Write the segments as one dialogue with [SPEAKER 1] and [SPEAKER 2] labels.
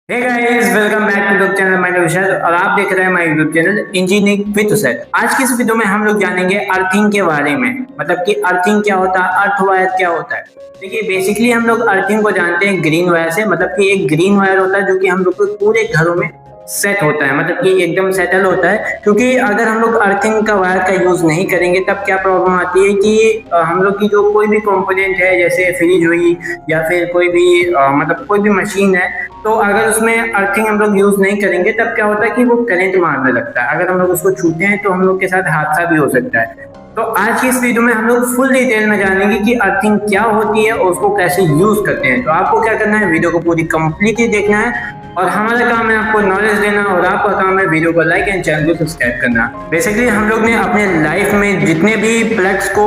[SPEAKER 1] Hey guys, welcome back to the channel my Vishal और आप देख रहे हैं my YouTube channel engineering with उसेट। आज की इस वीडियो में हम लोग जानेंगे अर्थिंग के बारे में, मतलब कि अर्थिंग क्या होता है, अर्थ वायर क्या होता है। देखिए, बेसिकली हम लोग अर्थिंग को जानते हैं ग्रीन वायर से, मतलब कि एक ग्रीन वायर होता है जो कि हम लोग को पूरे घरों में सेट होता है, मतलब कि एकदम सेटल होता है। क्योंकि अगर हम लोग अर्थिंग का वायर का यूज नहीं करेंगे तब क्या प्रॉब्लम आती है कि हम लोग की जो कोई भी कंपोनेंट है, जैसे फ्रिज हुई या फिर कोई भी मतलब कोई भी मशीन है, तो अगर उसमें अर्थिंग हम लोग यूज नहीं करेंगे तब क्या होता है कि वो करंट मारने लगता है। अगर हम लोग उसको छूते हैं तो हम लोग के साथ हादसा भी हो सकता है। तो आज की इस वीडियो में हम लोग फुल डिटेल में जानेंगे कि अर्थिंग क्या होती है और उसको कैसे यूज करते हैं। तो आपको क्या करना है, वीडियो को पूरी कंप्लीटली देखना है और हमारा काम है आपको नॉलेज देना और आपका काम है वीडियो को लाइक एंड चैनल को सब्सक्राइब करना। बेसिकली हम लोग ने अपने लाइफ में जितने भी प्लग्स को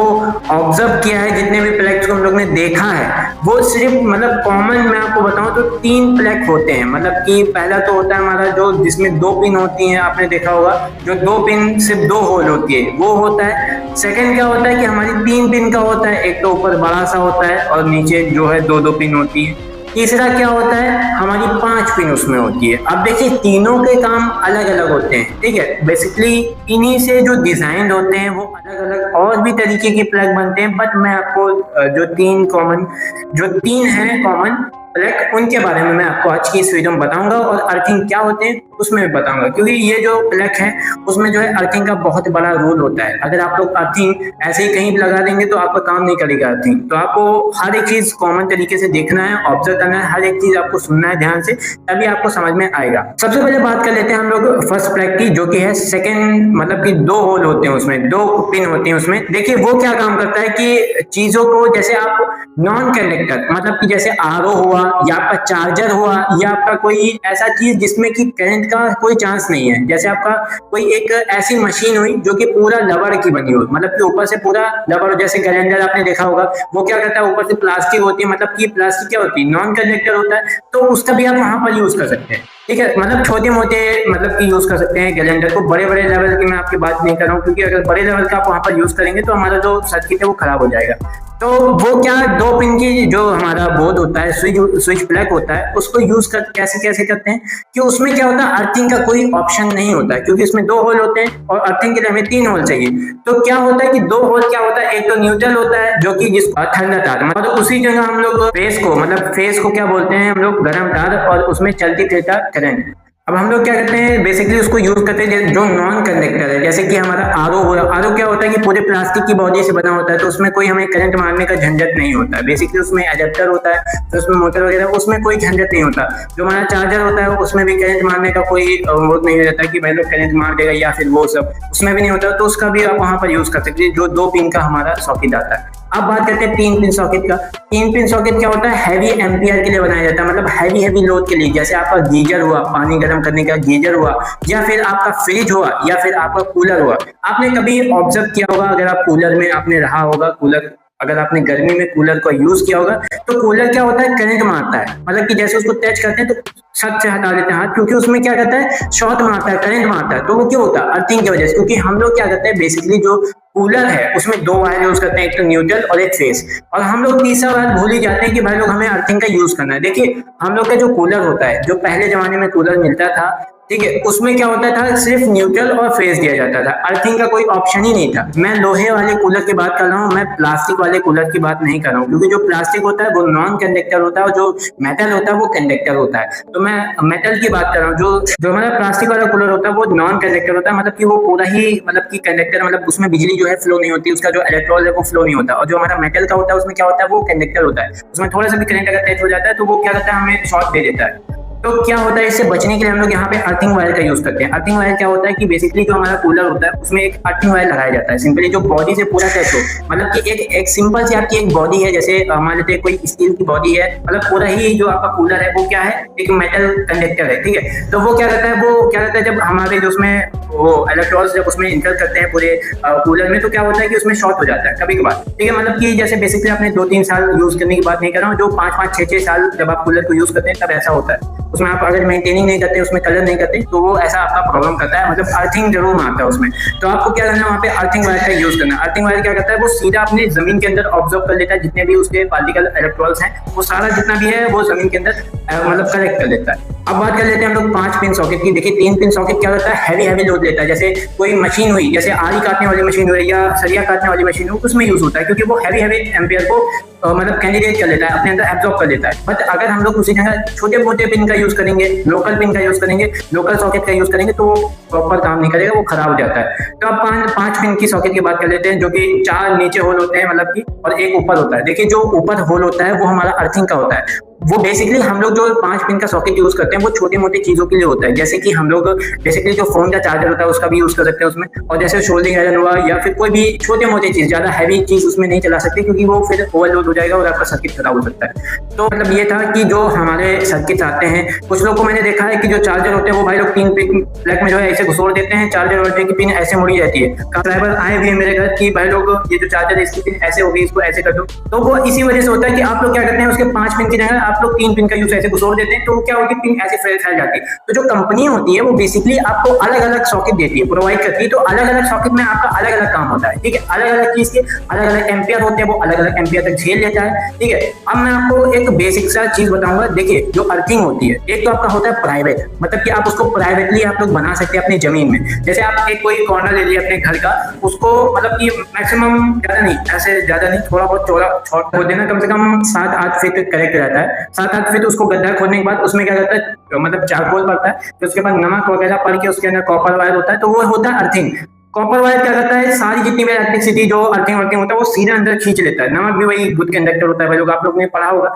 [SPEAKER 1] ऑब्जर्व किया है, जितने भी प्लग्स को हम लोग ने देखा है, वो सिर्फ मतलब कॉमन मैं आपको बताऊं तो 3 प्लग होते हैं। मतलब कि पहला तो होता है हमारा जो जिसमें 2 पिन होती हैं, आपने देखा होगा जो 2 पिन सिर्फ 2 होल होती है, वो होता है। सेकंड क्या होता है कि हमारी 3 पिन का होता है, एक तो ऊपर बड़ा सा होता है और नीचे जो है 2-2 पिन होती है। तीसरा क्या होता है, हमारी 5 पिन उसमें होती है। अब देखिए, तीनों के काम अलग अलग होते हैं, ठीक है। बेसिकली इन्हीं से जो डिजाइन होते हैं वो अलग अलग और भी तरीके के प्लग बनते हैं, बट मैं आपको जो 3 हैं कॉमन प्लग, उनके बारे में मैं आपको आज की इस वीडियो में बताऊंगा और अर्थिंग क्या होते हैं उसमें भी बताऊंगा। क्योंकि ये जो प्लग है उसमें जो है अर्थिंग का बहुत बड़ा रोल होता है। अगर आप लोग अर्थिंग ऐसे ही कहीं लगा देंगे तो आपका काम नहीं करेगा अर्थिंग। तो आपको हर एक चीज कॉमन तरीके से देखना है, ऑब्जर्व करना है, हर एक चीज आपको सुनना है ध्यान से, तभी आपको समझ में आएगा। सबसे पहले बात कर लेते हैं हम लोग फर्स्ट प्लग की, जो कि है सेकेंड, मतलब कि 2 होल होते हैं उसमें, 2 पिन होती हैं उसमें। देखिए वो क्या काम करता है कि चीजों को, जैसे आप नॉन कंडक्टर, मतलब कि जैसे आरओ हुआ या आपका चार्जर हुआ या आपका कोई ऐसा चीज जिसमें कि करंट का कोई चांस नहीं है, जैसे आपका कोई एक ऐसी मशीन हुई जो कि पूरा रबड़ की बनी हुई, मतलब कि ऊपर से पूरा रबड़, जैसे ग्राइंडर आपने देखा होगा, वो क्या करता है ऊपर से प्लास्टिक होती है, मतलब कि प्लास्टिक क्या होती है, नॉन कंडक्टर होता है, तो उसका भी आप वहां पर यूज कर सकते हैं, ठीक है। मतलब छोटे मोटे मतलब कि यूज कर सकते हैं ग्राइंडर को, बड़े बड़े लेवल की मैं आपकी बात नहीं कर रहा हूँ, क्योंकि अगर बड़े लेवल का आप वहां पर यूज करेंगे तो हमारा जो सर्किट है वो खराब हो जाएगा। तो वो क्या, 2 पिन की जो हमारा बोर्ड होता है, स्विच प्लग होता है, उसको यूज कर कैसे कैसे करते हैं कि उसमें क्या होता है, अर्थिंग का कोई ऑप्शन नहीं होता है, क्योंकि इसमें 2 होल होते हैं और अर्थिंग के लिए हमें 3 होल चाहिए। तो क्या होता है कि 2 होल क्या होता है, एक तो न्यूट्रल होता है जो कि ठंडा तार, मतलब उसी जगह हम लोग फेस को क्या बोलते हैं हम लोग, गर्म तार, और उसमें चलती फिरता करंट। अब हम लोग क्या करते हैं, बेसिकली उसको यूज करते हैं जो नॉन कंडक्टर है, जैसे कि हमारा आरओ हुआ। आरओ क्या होता है कि पूरे प्लास्टिक की बॉडी से बना होता है, तो उसमें कोई हमें करंट मारने का झंझट नहीं होता है। बेसिकली उसमें एडेप्टर होता है, तो उसमें मोटर वगैरह, उसमें कोई झंझट नहीं होता। जो हमारा चार्जर होता है उसमें भी करंट मारने का कोई वो नहीं रहता कि भाई लोग करंट मार देगा या फिर वो सब, उसमें भी नहीं होता। तो उसका भी आप वहां पर यूज कर सकते हैं, जो 2 पिन का हमारा सॉकेट आता है। अब बात करते हैं 3 पिन सॉकेट का। 3 पिन सॉकेट क्या होता है, हैवी एम्पियर के लिए बनाया जाता है, मतलब हैवी लोड के लिए, जैसे आपका गीजर हुआ, पानी गर्म करने का गीजर हुआ, या फिर आपका फ्रिज हुआ, या फिर आपका कूलर हुआ। आपने कभी ऑब्जर्व किया होगा, अगर आप कूलर में आपने रहा होगा, कूलर अगर आपने गर्मी में कूलर का यूज किया होगा, तो कूलर क्या होता है, करंट मारता है, मतलब कि जैसे उसको टच करते हैं तो छत से हटा देते हैं हाथ, क्योंकि उसमें क्या करता है, शॉर्ट मारता है, करंट मारता है। तो वो क्यों होता है, अर्थिंग की वजह से। क्योंकि हम लोग क्या करते हैं, बेसिकली जो कूलर है उसमें 2 वायर यूज करते हैं, एक तो न्यूट्रल और एक फेस, और हम लोग तीसरा वायर भूल ही जाते हैं कि भाई लोग हमें अर्थिंग का यूज करना है। देखिए, हम लोग का जो कूलर होता है, जो पहले जमाने में कूलर मिलता था, ठीक है, उसमें क्या होता था, सिर्फ न्यूट्रल और फेस दिया जाता था, अर्थिंग का कोई ऑप्शन ही नहीं था। मैं लोहे वाले कूलर की बात कर रहा हूँ, मैं प्लास्टिक वाले कूलर की बात नहीं कर रहा हूँ, क्योंकि जो प्लास्टिक होता है वो नॉन कंडक्टर होता है और जो मेटल होता है वो कंडक्टर होता है। तो मैं मेटल की बात कर रहा हूँ। जो हमारा प्लास्टिक वाला कूलर होता है वो नॉन कंडक्टर होता है, मतलब कि वो पूरा ही मतलब कि कंडक्टर, मतलब उसमें बिजली जो है फ्लो नहीं होती, उसका जो इलेक्ट्रॉन है वो फ्लो नहीं होता। और जो हमारा मेटल का होता है उसमें क्या होता है, वो कंडक्टर होता है, उसमें थोड़ा सा भी करंट अगर टच हो जाता है तो वो क्या करता है, हमें शॉर्ट दे देता है। तो क्या होता है, इससे बचने के लिए हम लोग यहाँ पे अर्थिंग वायर का यूज करते हैं। अर्थिंग वायर क्या होता है कि बेसिकली जो हमारा कूलर होता है उसमें एक अर्थिंग वायर लगाया जाता है, सिंपली जो बॉडी से पूरा टच हो, मतलब कि एक सिंपल सी आपकी एक बॉडी है, जैसे मान लेते हैं कोई स्टील की बॉडी है, मतलब पूरा ही जो आपका कूलर है वो क्या है, एक मेटल कंडक्टर है, ठीक है। तो वो क्या करता है, जब हमारे जो उसमें वो इलेक्ट्रॉन्स जब उसमें इंटर करते हैं पूरे कूलर में, तो क्या होता है कि उसमें शॉर्ट हो जाता है कभी कभार, ठीक है। मतलब कि जैसे बेसिकली आपने 2-3 साल यूज करने की बात नहीं कर रहा हूँ, जो 5-5, 6-6 साल जब आप कूलर को यूज करते हैं तब ऐसा होता है। उसमें आप अगर मेंटेनिंग नहीं करते, उसमें कलर नहीं करते, तो वो ऐसा आपका प्रॉब्लम करता है, मतलब अर्थिंग जरूर मारता है उसमें। तो आपको क्या करना है, वहाँ पे अर्थिंग वायर का यूज करना है। अर्थिंग वायर क्या करता है, वो सीधा अपने जमीन के अंदर ऑब्जर्व कर लेता है, जितने भी उसके पार्टिकल इलेक्ट्रॉन्स हैं वो सारा जितना भी है वो जमीन के अंदर मतलब कलेक्ट कर लेता है। अब बात कर लेते हैं हम लोग 5 पिन सॉकेट की। देखिए 3 पिन सॉकेट क्या होता है, हैवी लोड लेता है। जैसे कोई मशीन हुई, जैसे आरी काटने वाली मशीन हुई या सरिया काटने वाली मशीन हो, उसमें यूज होता है क्योंकि वो हैवी एम्पियर को मतलब कैंडिडेट कर लेता है, अपने अंदर एब्जॉर्ब कर लेता है। बट अगर हम लोग उसी जगह छोटे मोटे पिन का यूज करेंगे, लोकल पिन का यूज करेंगे, लोकल सॉकेट का यूज करेंगे तो प्रॉपर काम नहीं करेगा, वो खराब हो जाता है। तो अब 5 पिन की सॉकेट की बात कर लेते हैं, जो कि 4 नीचे होल होते हैं मतलब की, और एक ऊपर होता है। देखिए जो ऊपर होल होता है वो हमारा अर्थिंग का होता है। वो बेसिकली हम लोग जो 5 पिन का सॉकेट यूज करते हैं वो छोटी मोटी चीजों के लिए होता है। जैसे कि हम लोग बेसिकली जो फोन का चार्जर होता है उसका भी यूज कर सकते हैं उसमें, और जैसे शोल्डिंग आयरन हुआ या फिर कोई भी छोटे मोटे चीज, ज्यादा हैवी चीज उसमें नहीं चला सकते क्योंकि वो फिर ओवरलोड हो जाएगा और आपका सर्किट खराब हो सकता है। तो मतलब ये था कि जो हमारे सर्किट आते हैं, कुछ लोग को मैंने देखा है कि जो चार्जर होते हैं वो भाई लोग 3 पिन प्लग में जो है ऐसे घुसोड़ देते हैं, चार्जर वोल्टेज की पिन ऐसे मुड़ी जाती है। सब्सक्राइबर आए भी है मेरे घर कि भाई लोग ये जो चार्जर है इसकी पिन ऐसे होगी, इसको ऐसे कर दो। तो वो इसी वजह से होता है कि आप लोग क्या करते हैं, उसके 5 पिन की जगह आप लोग 3 पिन का यूज ऐसे घुसोड़ देते हैं, तो क्या होगी, पिन ऐसे फैल जाती है। तो जो कंपनी होती है वो बेसिकली आपको अलग अलग सॉकेट देती है, प्रोवाइड करती है। तो अलग अलग सॉकेट में आपका अलग अलग काम होता है, ठीक है। अलग अलग चीज के अलग अलग एम्पियर होते हैं, वो अलग अलग एम्पियर तक झेल लेता है, ठीक है। अब मैं आपको एक बेसिक सा चीज बताऊंगा। देखिए जो अर्थिंग होती है, एक तो आपका होता है प्राइवेट, मतलब कि आप उसको प्राइवेटली आप लोग बना सकते हैं अपनी जमीन में। जैसे आप एक कोई कॉर्नर ले लिया अपने घर का, उसको मतलब कि मैक्सिमम ज्यादा नहीं, ऐसे ज्यादा नहीं, थोड़ा बहुत चौड़ा शॉर्ट खोद देना, कम से कम 7-8 फीट करेक्ट रहता है। 7-8 फीट उसको गड्ढा खोदने के बाद उसमें क्या करता है, मतलब चारकोल पड़ता है, फिर उसके बाद नमक वगैरह पड़ के उसके अंदर कॉपर वायर होता है, तो वो होता है अर्थिंग। कॉपर वायर क्या करता है, सारी जितनी भी इलेक्ट्रिसिटी जो अर्थिंग वर्थिंग होता है वो सीधे अंदर खींच लेता है। नमक भी वही गुड कंडक्टर होता है, भाई लोग आप लोग ने पढ़ा होगा।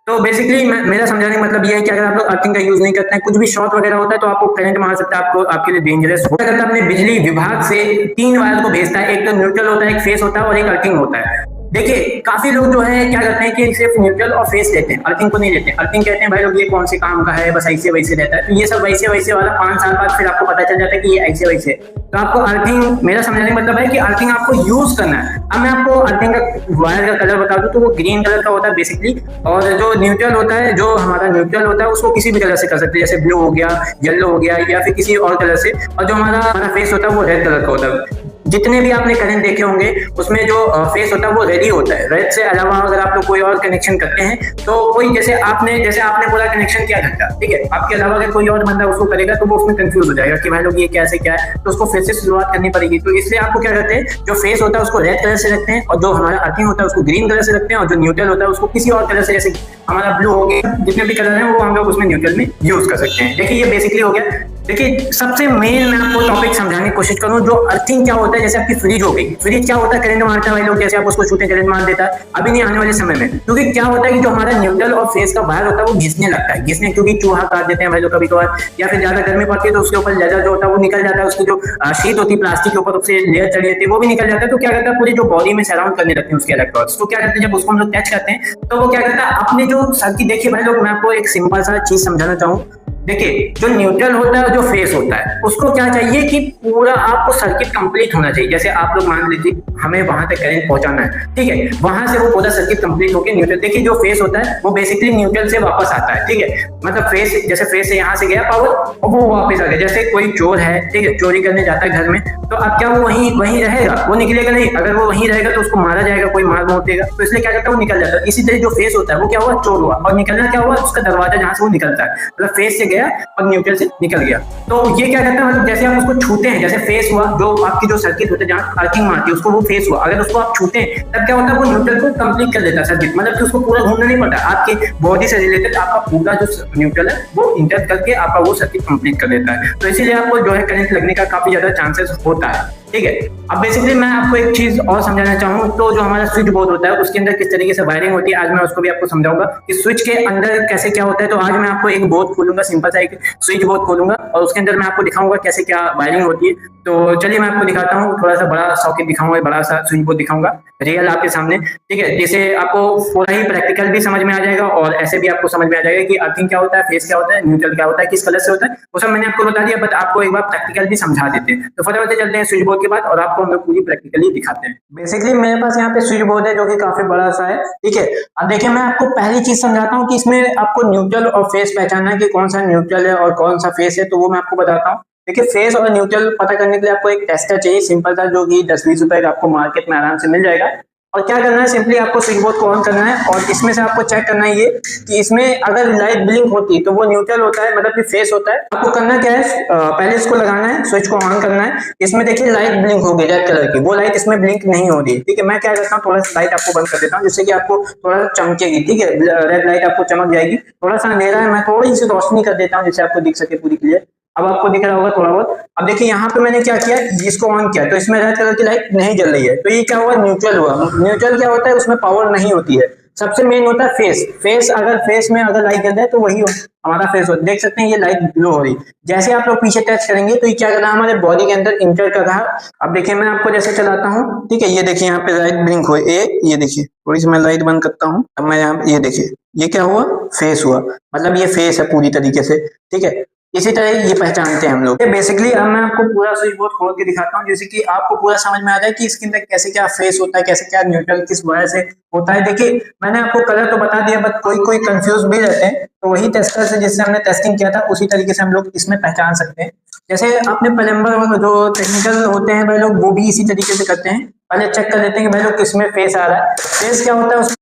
[SPEAKER 1] तो बेसिकली मेरा समझाने का मतलब ये है कि अगर आप लोग अर्थिंग का यूज नहीं करते हैं, कुछ भी शॉर्ट वगैरह होता है तो आपको करंट मार सकता है, आपको आपके लिए डेंजरस हो सकता है। अपने बिजली विभाग से 3 वायर को भेजता है, एक तो न्यूट्रल होता है, एक फेस होता है और एक अर्थिंग होता है। देखिए काफी लोग जो है क्या करते हैं कि सिर्फ न्यूट्रल और फेस लेते हैं, अर्थिंग को नहीं लेते। अर्थिंग कहते हैं भाई लोग ये कौन से काम का है, बस ऐसे वैसे रहता है। तो ये सब वैसे वैसे वाला 5 साल बाद फिर आपको पता चल जाता है कि ये ऐसे वैसे। तो आपको अर्थिंग, मेरा समझने का मतलब है कि अर्थिंग आपको यूज करना है। अब मैं आपको अर्थिंग का वायर का कलर बता दूं तो वो ग्रीन कलर का होता है बेसिकली, और जो न्यूट्रल होता है, जो हमारा न्यूट्रल होता है उसको किसी भी कलर से कर सकते हैं, जैसे ब्लू हो गया, येलो हो गया या फिर किसी और कलर से। और जो हमारा फेस होता है वो रेड कलर का होता है। जितने भी आपने करंट देखे होंगे उसमें जो फेस होता है वो रेड ही होता है। रेड से अलावा अगर आप लोग कोई और कनेक्शन करते हैं तो कोई जैसे आपने पूरा कनेक्शन किया था, ठीक है, आपके अलावा अगर कोई और बंदा उसको करेगा तो वो उसमें कंफ्यूज हो जाएगा कि भाई लोग ये कैसे क्या है, तो उसको फिर से शुरुआत करनी पड़ेगी। तो इसलिए आपको क्या करते हैं, जो फेस होता है उसको रेड कलर से रखते हैं, और जो हमारा अर्थिंग होता है उसको ग्रीन कलर से रखते हैं, और जो न्यूट्रल होता है उसको किसी और कलर से, जैसे हमारा ब्लू हो गया, जितने भी कलर है वो हम लोग उसमें न्यूट्रल में यूज कर सकते हैं। देखिए ये बेसिकली हो गया। देखिए सबसे मेन मैं आपको टॉपिक समझाने की कोशिश करूं, जो अर्थिंग क्या होता है। जैसे आपकी फ्रिज हो गई, फ्रिज क्या होता है, करंट मारता है भाई लोग, जैसे आप उसको छूते करंट मार देता है, अभी नहीं आने वाले समय में। क्योंकि क्या होता है कि जो हमारा न्यूट्रल और फेस का वायर होता है वो घिसने लगता है, घिसने, क्योंकि चूहा काट देते हैं भाई लोग कभी कभार, या फिर ज्यादा गर्मी पड़ती है तो उसके ऊपर लेदर जो होता है वो निकल जाता है, उसकी जो शीट होती है प्लास्टिक के ऊपर उससे लेयर चढ़ी रहती है वो भी निकल जाता है। तो क्या करता है, पूरी जो बॉडी में सराउंड करने लगते हैं उसके इलेक्ट्रॉन्स। तो क्या करते हैं, जब उसको हम लोग टच करते हैं तो वो क्या करता है, अपने जो सर्किट, देखिए भाई लोग मैं आपको एक सिंपल सा चीज समझाना चाहूँ। देखिए जो न्यूट्रल होता है, जो फेस होता है, उसको क्या चाहिए कि पूरा आपको सर्किट कंप्लीट होना चाहिए। जैसे आप लोग मान लीजिए हमें वहां तक करंट पहुंचाना है, ठीक है, वहां से वो पूरा सर्किट कंप्लीट होकर न्यूट्रल। देखिए जो फेस होता है वो बेसिकली न्यूट्रल से वापस आता है, ठीक है, मतलब फेस, जैसे फेस से यहाँ से गया पावर और वो वापस आ गया। जैसे कोई चोर है, ठीक है, चोरी करने जाता है घर में, तो अब क्या वो वहीं रहेगा, वो निकलेगा नहीं। अगर वो वहीं रहेगा तो उसको मारा जाएगा, कोई मार मोड़ देगा, तो इसलिए क्या करता है वो निकल जाता है। इसी तरह जो फेस होता है वो क्या हुआ, चोर हुआ, और निकलना क्या हुआ, उसका दरवाजा जहां से वो निकलता है, मतलब फेस से गया और न्यूट्रल से निकल गया। तो ये क्या करता है, मतलब जैसे आप उसको छूते हैं, जैसे फेस हुआ, जो आपकी जो सर्किट होता है जहां अर्थिंग मारती है उसको वो फेस हुआ, अगर उसको आप छूते हैं तब क्या होता है, वो न्यूट्रल को कंप्लीट कर देता है सर्किट, मतलब कि उसको पूरा घूमना नहीं पड़ता, आपके बॉडी से रिलेटेड आपका पूरा जो न्यूट्रल है वो इंटर करके आपका वो सर्किट कंप्लीट कर देता है। तो इसीलिए आपको जो है करंट लगने का काफी ज्यादा चांसेस होता है, ठीक है। अब बेसिकली मैं आपको एक चीज और समझाना चाहूँ, तो जो हमारा स्विच बोर्ड होता है उसके अंदर किस तरीके से वायरिंग होती है, आज मैं उसको भी आपको समझाऊंगा कि स्विच के अंदर कैसे क्या होता है। तो आज मैं आपको एक बोर्ड खोलूंगा, सिंपल सा एक स्विच बोर्ड खोलूंगा और उसके अंदर मैं आपको दिखाऊंगा कैसे क्या वायरिंग होती है। तो चलिए मैं आपको दिखाता हूँ, थोड़ा सा बड़ा सॉकेट दिखाऊंगा, बड़ा सा स्विच बोर्ड दिखाऊंगा रियल आपके सामने, ठीक है, जिससे आपको पूरा ही प्रैक्टिकल भी समझ में आ जाएगा और ऐसे भी आपको समझ में आ जाएगा कि अर्थिंग क्या होता है, फेस क्या होता है, न्यूट्रल क्या होता है, किस कलर से होता है, वो सब मैंने आपको बता दिया। बट आपको एक बार प्रैक्टिकल भी समझा देते हैं। तो फटाफट चलते हैं स्विच बोर्ड के बाद और आपको हम लोग पूरी प्रैक्टिकली दिखाते हैं। बेसिकली मेरे पास यहाँ पे स्विच बोर्ड है जो कि काफी बड़ा सा है, ठीक है। अब देखिए मैं आपको पहली चीज समझाता हूँ कि इसमें आपको न्यूट्रल और फेस पहचानना है कि कौन सा न्यूट्रल है और कौन सा फेस है, तो वो मैं आपको बताता हूँ। देखिए फेस और न्यूट्रल पता करने के लिए आपको एक टेस्टर चाहिए, सिंपल सा, जो कि 10-20 रुपए का आपको मार्केट में आराम से मिल जाएगा। और क्या करना है, सिंपली आपको स्विच बोर्ड को ऑन करना है और इसमें से आपको चेक करना है ये कि इसमें अगर लाइट ब्लिंक होती है तो वो न्यूट्रल होता है, मतलब कि फेस होता है। आपको करना क्या है, पहले इसको लगाना है, स्विच को ऑन करना है। इसमें देखिए लाइट ब्लिंक होगी रेड कलर की, वो लाइट इसमें ब्लिंक नहीं हो रही है, ठीक है। मैं क्या करता हूँ, थोड़ा सा लाइट आपको बंद कर देता हूँ जिससे कि आपको थोड़ा सा चमकेगी, ठीक है। रेड लाइट आपको चमक जाएगी। थोड़ा सा अंधेरा है, मैं थोड़ी सी रोशनी कर देता हूँ जिससे आपको दिख सके पूरी क्लियर। अब आपको दिख रहा होगा थोड़ा बहुत। अब देखिए यहाँ पे मैंने क्या किया, इसको ऑन किया तो इसमें रेड कलर की लाइट नहीं जल रही है, तो ये क्या हुआ, न्यूट्रल हुआ। न्यूट्रल क्या होता है, उसमें पावर नहीं होती है। सबसे मेन होता है फेस। अगर फेस में अगर लाइट जल जाए तो वही हमारा फेस होता है। देख सकते हैं ये लाइट ग्लो हो रही। जैसे आप लोग पीछे टच करेंगे तो ये क्या कर रहा है, हमारे बॉडी के अंदर इंटर कर रहा है। अब देखिए मैं आपको जैसे चलाता हूँ, ठीक है, ये देखिए यहाँ पे लाइट ब्लिंक हुई, ये देखिए थोड़ी सी मैं लाइट बंद करता हूँ। अब मैं यहाँ ये देखिए ये क्या हुआ, फेस हुआ, मतलब ये फेस है पूरी तरीके से, ठीक है। इसी तरह ये पहचानते हैं हम लोग। बेसिकली अब मैं आपको पूरा स्विच बोर्ड खोल के दिखाता हूँ जैसे कि आपको पूरा समझ में आ जाए कि इसके अंदर कैसे क्या फेस होता है, कैसे क्या न्यूट्रल किस वजह से होता है। देखिए मैंने आपको कलर तो बता दिया, बट कोई कंफ्यूज भी रहते हैं, तो वही टेस्टर से जिससे हमने टेस्टिंग किया था उसी तरीके से हम लोग इसमें पहचान सकते हैं। जैसे अपने प्लम्बर जो टेक्निकल होते हैं भाई लोग, वो भी इसी तरीके से करते हैं। पहले चेक कर लेते हैं कि भाई लोग किसमें फेस आ रहा है। फेस क्या होता है,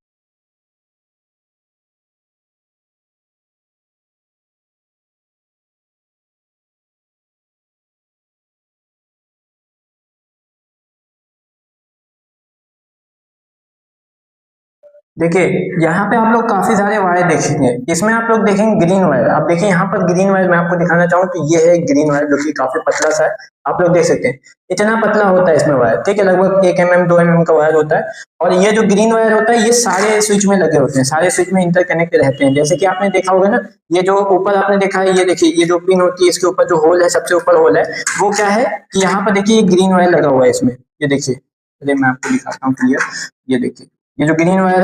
[SPEAKER 1] देखिए यहाँ पे आप लोग काफी सारे वायर देखेंगे। इसमें आप लोग देखेंगे ग्रीन वायर। आप देखिए यहाँ पर ग्रीन वायर मैं आपको दिखाना चाहूँ तो ये है ग्रीन वायर जो कि काफी पतला सा है। आप लोग देख सकते हैं इतना पतला होता है इसमें वायर, ठीक है, लगभग 1 mm 2 mm का वायर होता है। और ये जो ग्रीन वायर होता है ये सारे स्विच में लगे होते हैं, सारे स्विच में इंटरकनेक्ट रहते हैं। जैसे कि आपने देखा होगा ना, ये जो ऊपर आपने देखा है, ये देखिए ये जो पिन होती है इसके ऊपर जो होल है, सबसे ऊपर होल है, वो क्या है कि यहाँ पर देखिए ग्रीन वायर लगा हुआ है इसमें। ये देखिए, चलिए मैं आपको दिखाता हूँ क्लियर। ये देखिए ये जो ग्रीन वायर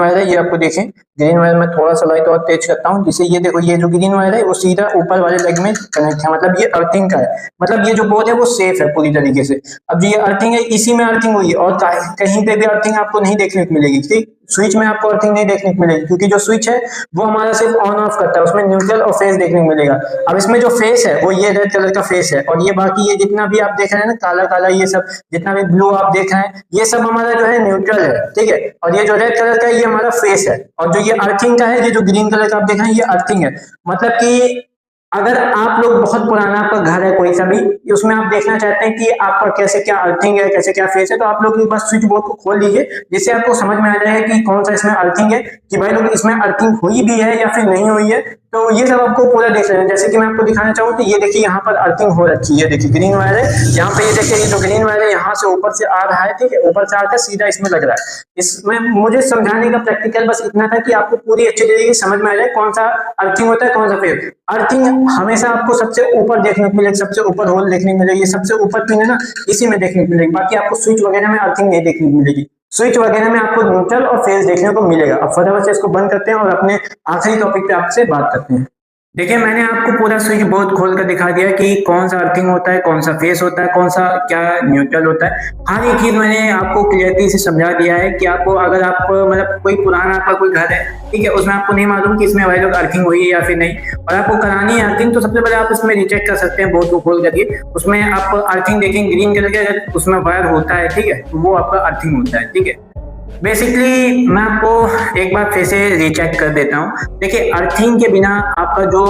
[SPEAKER 1] है, ये आपको देखें ग्रीन वायर में थोड़ा सा लाइट और तेज करता हूँ जिससे ये देखो ये जो ग्रीन वायर है वो सीधा ऊपर वाले लेग में कनेक्ट है, मतलब ये अर्थिंग का है। मतलब ये जो बोर्ड है वो सेफ है पूरी तरीके से। अब जो ये अर्थिंग है इसी में अर्थिंग हुई है और कहीं पे भी अर्थिंग आपको नहीं देखने को मिलेगी, ठीक। स्विच में आपको अर्थिंग नहीं देखने को मिलेगी क्योंकि जो स्विच है वो हमारा सिर्फ ऑन ऑफ करता है, उसमें न्यूट्रल और फेस देखने को मिलेगा। अब इसमें जो फेस है वो ये रेड कलर का फेस है, और ये बाकी ये जितना भी आप देख रहे हैं ना काला काला, ये सब जितना भी ब्लू आप देख रहे हैं ये सब हमारा जो है न्यूट्रल है, ठीक है। और ये जो रेड कलर का है ये हमारा फेस है, और जो ये अर्थिंग का है, ये जो ग्रीन कलर का आप देख रहे हैं ये अर्थिंग है। मतलब कि अगर आप लोग बहुत पुराना आपका घर है कोई सा भी, उसमें आप देखना चाहते हैं कि आपका कैसे क्या अर्थिंग है, कैसे क्या फेस है, तो आप लोग बस स्विच बोर्ड को खोल लीजिए जिससे आपको समझ में आ जाएगा कि कौन सा इसमें अर्थिंग है, कि भाई लोग इसमें अर्थिंग हुई भी है या फिर नहीं हुई है। तो ये सब आपको पूरा देख लेना है। जैसे कि मैं आपको दिखाना चाहूँ तो ये देखिए यहाँ पर अर्थिंग हो रखी है, देखिए ग्रीन वायर है यहाँ पे, ये देखिए ये जो ग्रीन वायर है यहाँ से ऊपर से आ रहा है, ठीक है, ऊपर से आकर सीधा इसमें लग रहा है। इसमें मुझे समझाने का प्रैक्टिकल बस इतना था कि आपको पूरी अच्छी तरीके से समझ में आ जाए कौन सा अर्थिंग होता है कौन सा फेस। अर्थिंग हमेशा आपको सबसे ऊपर देखने को मिलेगी, सबसे ऊपर होल देखने को मिलेगी, सबसे ऊपर पिन है ना इसी में देखने को मिलेगी। बाकी आपको स्विच वगैरह में अर्थिंग नहीं देखने को मिलेगी। स्विच वगैरह में आपको न्यूट्रल और फेस देखने को मिलेगा। अब फटाफट से इसको बंद करते हैं और अपने आखिरी टॉपिक पे आपसे बात करते हैं। देखिए मैंने आपको पूरा स्विच बोर्ड खोल कर दिखा दिया कि कौन सा अर्थिंग होता है, कौन सा फेस होता है, कौन सा क्या न्यूट्रल होता है। हर एक चीज मैंने आपको क्लियरली से समझा दिया है कि आपको अगर आप मतलब कोई पुराना आपका कोई घर है, ठीक है, उसमें आपको नहीं मालूम कि इसमें वायर लोग अर्थिंग हुई है या फिर नहीं, और आपको करानी है अर्थिंग, तो सबसे पहले आप इसमें रिचेक कर सकते हैं बोर्ड को खोल करके। उसमें आप अर्थिंग देखेंगे ग्रीन कलर के, अगर उसमें वायर होता है, ठीक है, तो वो आपका अर्थिंग होता है, ठीक है। बेसिकली मैं आपको एक बार फिर से रीचेक कर देता हूँ। देखिए अर्थिंग के बिना आपका जो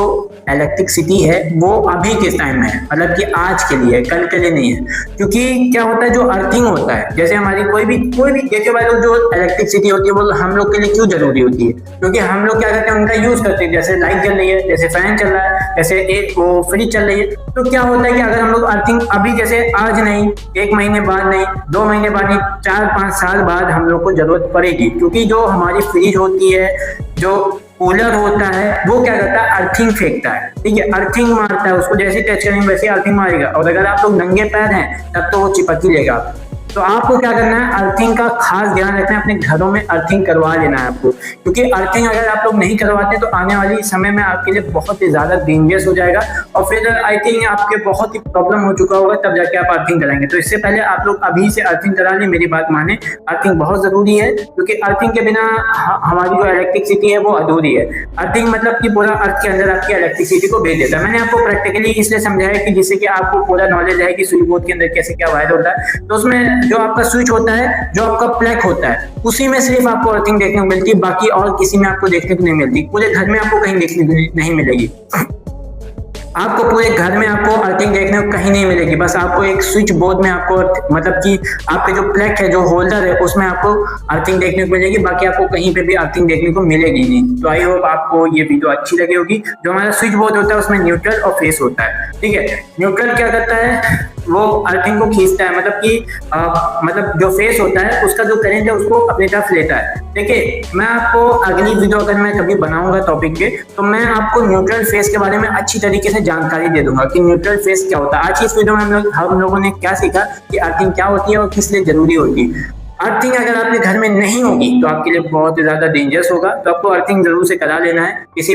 [SPEAKER 1] इलेक्ट्रिसिटी है वो अभी किस टाइम में है, मतलब कि आज के लिए, कल के लिए नहीं है। क्योंकि क्या होता है जो अर्थिंग होता है, जैसे हमारी कोई भी देखिए भाई लोग, जो इलेक्ट्रिसिटी होती है वो हम लोग के लिए क्यों जरूरी होती है, क्योंकि हम लोग क्या करते हैं उनका यूज करते हैं। जैसे लाइट जल रही है, जैसे फैन चल रहा है, जैसे वो फ्रिज चल रही है, तो क्या होता है कि अगर हम लोग अर्थिंग अभी जैसे आज नहीं, 1 महीने बाद नहीं, 2 महीने बाद नहीं, 4-5 साल बाद हम लोग को जरूरत पड़ेगी। क्योंकि जो हमारी फ्रिज होती है, जो कूलर होता है, वो क्या करता है अर्थिंग फेंकता है, ठीक है, अर्थिंग मारता है, उसको जैसे टच करेंगे वैसे अर्थिंग मारेगा। और अगर आप लोग नंगे पैर हैं तब तो वो चिपक ही लेगा। तो आपको क्या करना है, अर्थिंग का खास ध्यान रखना है, अपने घरों में अर्थिंग करवा लेना है आपको। क्योंकि अर्थिंग अगर आप लोग नहीं करवाते तो आने वाली समय में आपके लिए बहुत ही ज्यादा डेंजरस हो जाएगा, और फिर आई थिंक आपके बहुत ही प्रॉब्लम हो चुका होगा तब जाके आप अर्थिंग कराएंगे। तो इससे पहले आप लोग अभी से अर्थिंग करा लें, मेरी बात माने। अर्थिंग बहुत जरूरी है क्योंकि अर्थिंग के बिना हमारी जो इलेक्ट्रिसिटी है वो अधूरी है। अर्थिंग मतलब कि पूरा अर्थ के अंदर आपकी इलेक्ट्रिसिटी को भेज देता है। मैंने आपको प्रैक्टिकली इसलिए समझाया कि जिससे कि आपको पूरा नॉलेज है कि स्विच बोर्ड के अंदर कैसे क्या वायर होता है। तो उसमें जो आपका स्विच होता है, जो आपका प्लग होता है, उसी में सिर्फ आपको अर्थिंग देखने को मिलती है, बाकी और किसी में आपको देखने को नहीं मिलती। पूरे घर में आपको कहीं देखने को नहीं मिलेगी। आपको पूरे घर में आपको अर्थिंग देखने को कहीं नहीं मिलेगी। बस आपको एक स्विच बोर्ड में आपको मतलब कि आपके जो प्लग है, जो होल्डर है, उसमें आपको अर्थिंग देखने को मिलेगी, बाकी आपको कहीं पे भी अर्थिंग देखने को मिलेगी नहीं। तो आई होप आपको ये वीडियो अच्छी लगी होगी। जो हमारा स्विच बोर्ड होता है उसमें न्यूट्रल और फेस होता है, ठीक है। न्यूट्रल क्या करता है, वो अर्थिंग को खींचता है, मतलब कि मतलब जो फेस होता है उसका जो करंट है उसको अपनी तरफ लेता है। देखिए, मैं आपको अगली वीडियो अगर मैं कभी बनाऊंगा टॉपिक पे, तो मैं आपको न्यूट्रल फेस के बारे में अच्छी तरीके से जानकारी दे दूंगा कि न्यूट्रल फेस क्या होता है। आज की इस वीडियो में हम लोगों ने क्या सीखा कि अर्थिंग क्या होती है और किस लिए जरूरी होती है। अर्थिंग अगर आपके घर में नहीं होगी तो आपके लिए बहुत ज्यादा डेंजरस होगा, तो आपको अर्थिंग जरूर से करा लेना है। किसी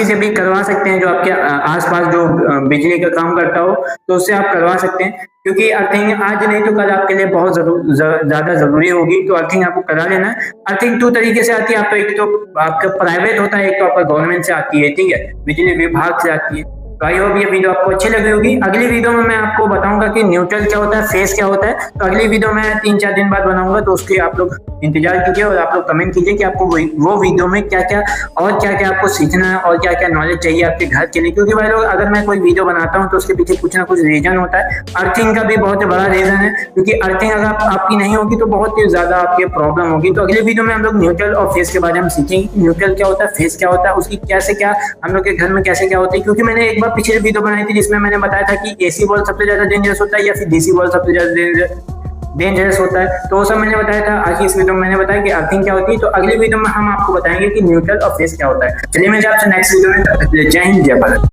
[SPEAKER 1] से भी करवा सकते हैं, जो आपके आसपास जो बिजली का काम करता हो तो उससे आप करवा सकते हैं, क्योंकि अर्थिंग आज नहीं तो कल आपके लिए बहुत ज्यादा जरूरी होगी। तो अर्थिंग आपको करा लेना है। अर्थिंग दो तरीके से आती है, आप तो एक तो आपका प्राइवेट होता है, एक तो आपका गवर्नमेंट से आती है, ठीक है, बिजली विभाग से आती है। तो आई होप ये वीडियो आपको अच्छी लगी होगी। अगली वीडियो में मैं आपको बताऊंगा कि न्यूट्रल क्या होता है, फेस क्या होता है। तो अगली वीडियो मैं 3-4 दिन बाद बनाऊंगा, तो उसके आप लोग इंतजार कीजिए और आप लोग कमेंट कीजिए कि आपको वो वीडियो में क्या क्या आपको सीखना है और क्या क्या नॉलेज चाहिए आपके घर के लिए। क्योंकि भाई लोग, अगर मैं कोई वीडियो बनाता हूँ तो उसके पीछे कुछ ना कुछ रीजन होता है। अर्थिंग का भी बहुत बड़ा रीजन है, क्योंकि अर्थिंग अगर आपकी नहीं होगी तो बहुत ही ज्यादा आपकी प्रॉब्लम होगी। तो अगली वीडियो में हम लोग न्यूट्रल और फेस के बारे में सीखेंगे। न्यूट्रल क्या होता है, फेस क्या होता है, उसकी कैसे क्या हम लोग के घर में कैसे क्या होता है। क्योंकि मैंने एक बार पिछले वीडियो बनाई थी जिसमें मैंने बताया था कि एसी बल्ब सबसे ज्यादा डेंजरस होता है या फिर डीसी बल्ब सबसे ज्यादा डेंजरस होता है, तो वो सब मैंने बताया था। आज की इस वीडियो में मैंने बताया कि अर्थिंग क्या होती है। तो अगली वीडियो में हम आपको बताएंगे कि न्यूट्रल और फेस क्या होता है। चलिए मैं आपसे नेक्स्ट वीडियो में, जय हिंद, जय भारत।